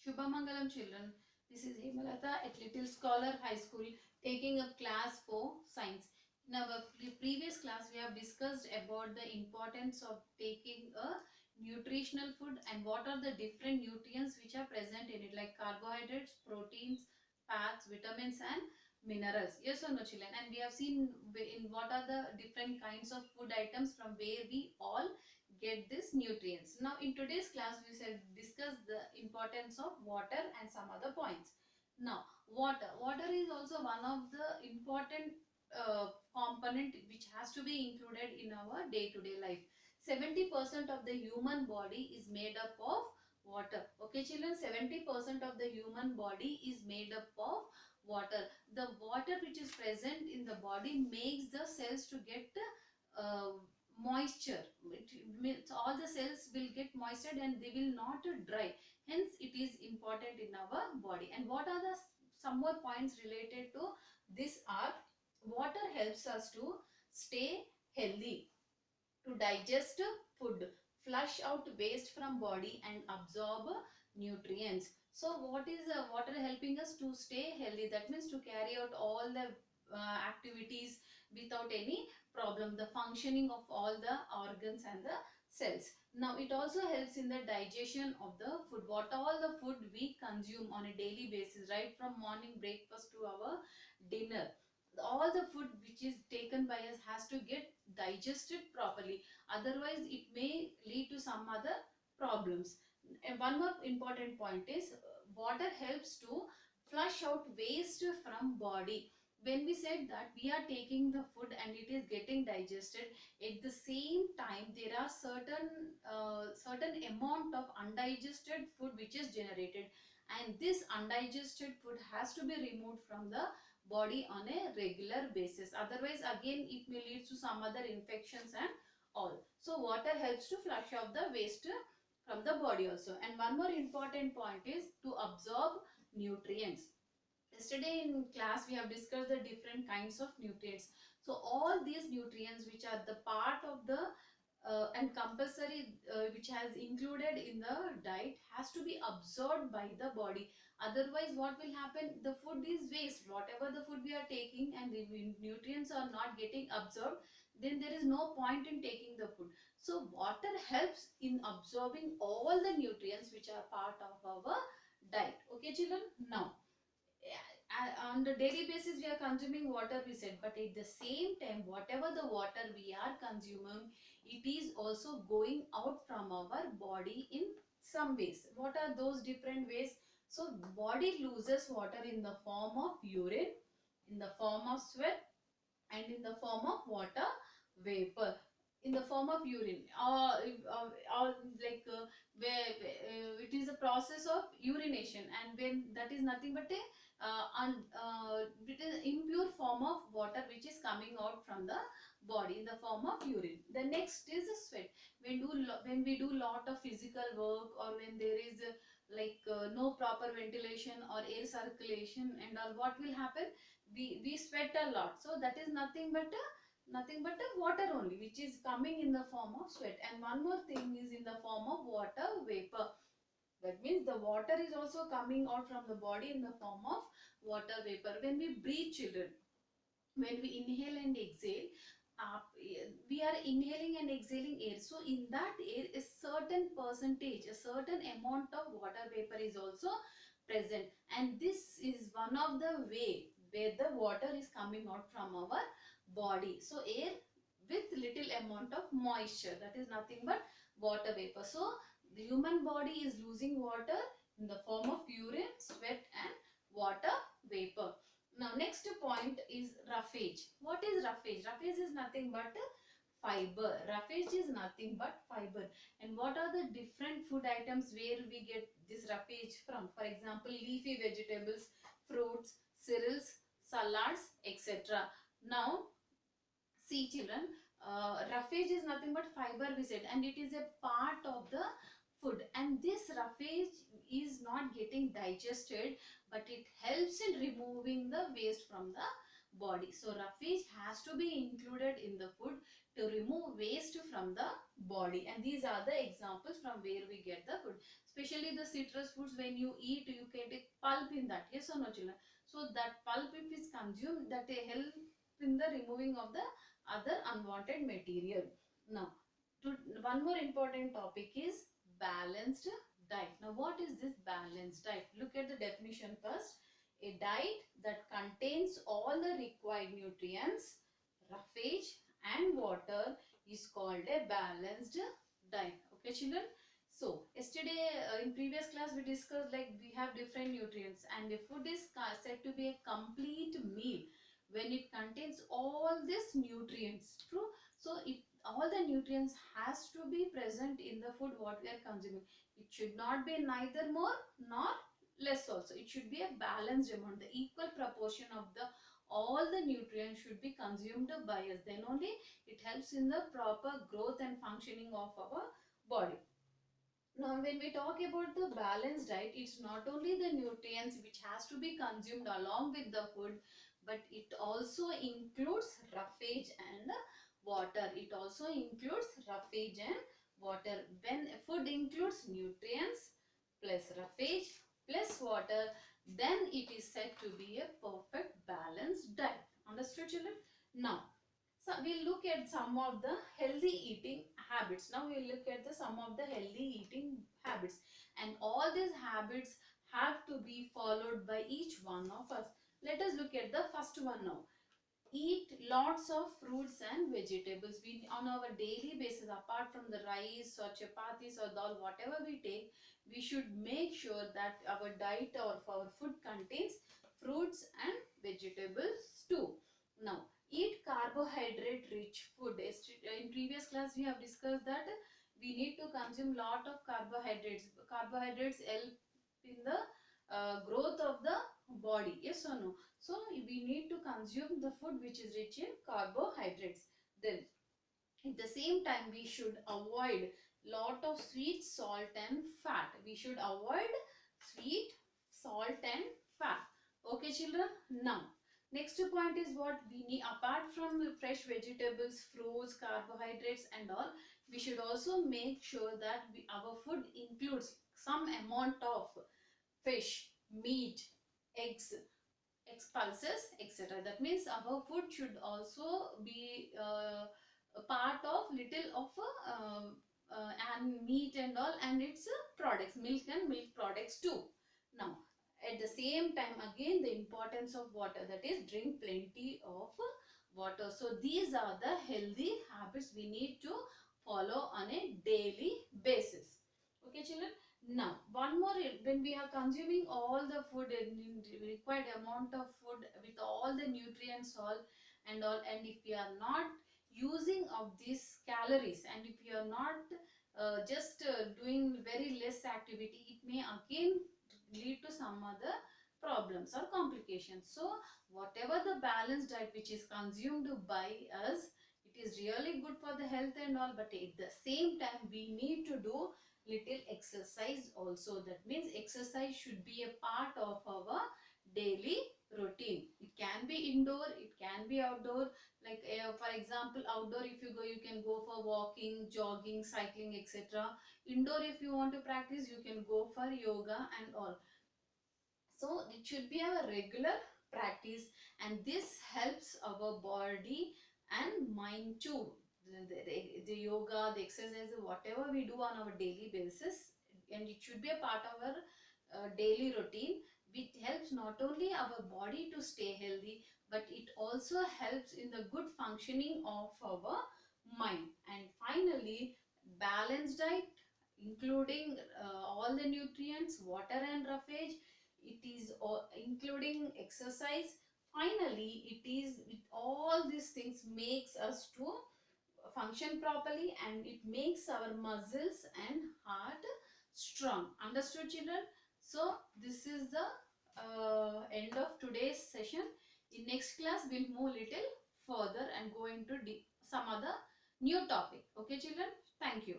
Shubhamangalam children. This is Hemalata at Little Scholar High School taking a class for science. In our previous class, we have discussed about the importance of taking a nutritional food and what are the different nutrients which are present in it, like carbohydrates, proteins, fats, vitamins, and minerals. Yes or no, children? And we have seen in what are the different kinds of food items from where we all get these nutrients. Now in today's class we shall discuss the importance of water and some other points. Now water is also one of the important component which has to be included in our day-to-day life. 70% of the human body is made up of water. Okay children, 70% of the human body is made up of water. The water which is present in the body makes the cells to get uh, moisture. It means all the cells will get moistured and they will not dry. Hence it is important in our body. And what are the some more points related to this are: water helps us to stay healthy, to digest food, flush out waste from body and absorb nutrients. So what is water helping us to stay healthy? That means to carry out all the activities without any problem, the functioning of all the organs and the cells. Now it also helps in the digestion of the food. What all the food we consume on a daily basis, right from morning breakfast to our dinner, all the food which is taken by us has to get digested properly, otherwise it may lead to some other problems. And one more important point is water helps to flush out waste from body. When we said that we are taking the food and it is getting digested, at the same time there are certain amount of undigested food which is generated, and this undigested food has to be removed from the body on a regular basis, otherwise again it may lead to some other infections and all. So water helps to flush out the waste from the body also. And one more important point is to absorb nutrients. Yesterday in class we have discussed the different kinds of nutrients. So all these nutrients which are the part of the and compulsory which has included in the diet has to be absorbed by the body, otherwise what will happen, the food is waste. Whatever the food we are taking and the nutrients are not getting absorbed, then there is no point in taking the food. So water helps in absorbing all the nutrients which are part of our diet. Okay children, now on the daily basis we are consuming water, we said, but at the same time whatever the water we are consuming, it is also going out from our body in some ways. What are those different ways? So body loses water in the form of urine, in the form of sweat, and in the form of water vapor. In the form of urine, or like it is a process of urination, and when that is nothing but a it is impure form of water which is coming out from the body in the form of urine. The next is sweat. When we do lot of physical work, or when there is no proper ventilation or air circulation and all, what will happen, we sweat a lot. So that is nothing but a water only which is coming in the form of sweat. And one more thing is in the form of water vapor. That means the water is also coming out from the body in the form of water vapor. When we breathe children, when we inhale and exhale, we are inhaling and exhaling air. So in that air, a certain percentage, a certain amount of water vapor is also present, and this is one of the way where the water is coming out from our body. So air with little amount of moisture, that is nothing but water vapor. So the human body is losing water in the form of urine, sweat and water vapor. Now next point is roughage. What is roughage? Roughage is nothing but fiber. Roughage is nothing but fiber. And what are the different food items where we get this roughage from? For example, leafy vegetables, fruits, cereals, salads, etc. Now see children, roughage is nothing but fiber we said, and it is a part of the food, and this roughage is not getting digested, but it helps in removing the waste from the body. So roughage has to be included in the food to remove waste from the body, and these are the examples from where we get the food. especially the citrus foods. When you eat, you get a pulp in that, yes or no children? So that pulp, if is consumed, that help in the removing of the other unwanted material. Now one more important topic is balanced diet. Now what is this balanced diet? Look at the definition first. A diet that contains all the required nutrients, roughage and water is called a balanced diet. Okay children? So yesterday in previous class we discussed like we have different nutrients, and the food is said to be a complete meal when it contains all these nutrients. True? So it all the nutrients has to be present in the food what we are consuming. It should not be neither more nor less also. It should be a balanced amount. The equal proportion of the all the nutrients should be consumed by us. Then only it helps in the proper growth and functioning of our body. Now when we talk about the balanced diet, it's not only the nutrients which has to be consumed along with the food, but it also includes roughage and water. It also includes roughage and water. When food includes nutrients plus roughage plus water, then it is said to be a perfect balanced diet. Understood children? Now so we'll look at some of the healthy eating habits. Now we'll look at some of the healthy eating habits, and all these habits have to be followed by each one of us. Let us look at the first one now. Eat lots of fruits and vegetables. We on our daily basis, apart from the rice or chapatis or dal, whatever we take, we should make sure that our diet or our food contains fruits and vegetables too. Now eat carbohydrate rich food. In previous class we have discussed that we need to consume lot of carbohydrates. Carbohydrates help in the growth of the body, yes or no? So we need to consume the food which is rich in carbohydrates. Then at the same time we should avoid lot of sweet, salt and fat. We should avoid sweet, salt and fat. Okay children? Now next point is what we need. Apart from the fresh vegetables, fruits, carbohydrates and all, we should also make sure that our food includes some amount of fish, meat, eggs, pulses, etc. That means our food should also be a part of little of and meat and all, and its products, milk and milk products too. Now at the same time again the importance of water, that is drink plenty of water. So these are the healthy habits we need to follow on a daily basis. Okay children? Now one more, when we are consuming all the food in required amount of food with all the nutrients all and all, and if we are not using of these calories, and if you are not doing very less activity, it may again lead to some other problems or complications. So whatever the balanced diet which is consumed by us, it is really good for the health and all, but at the same time we need to do little exercise also. That means exercise should be a part of our daily routine. It can be indoor, it can be outdoor. Like for example, outdoor if you go, you can go for walking, jogging, cycling, etc. Indoor if you want to practice, you can go for yoga and all. So it should be our regular practice, and this helps our body and mind too. The yoga, the exercise, whatever we do on our daily basis, and it should be a part of our daily routine. It helps not only our body to stay healthy, but it also helps in the good functioning of our mind. And finally, balanced diet including all the nutrients, water and roughage. It is including exercise. Finally, it is with all these things makes us to function properly, and it makes our muscles and heart strong. Understood children? So this is the end of today's session. In next class we'll move little further and go into some other new topic. Okay children? Thank you.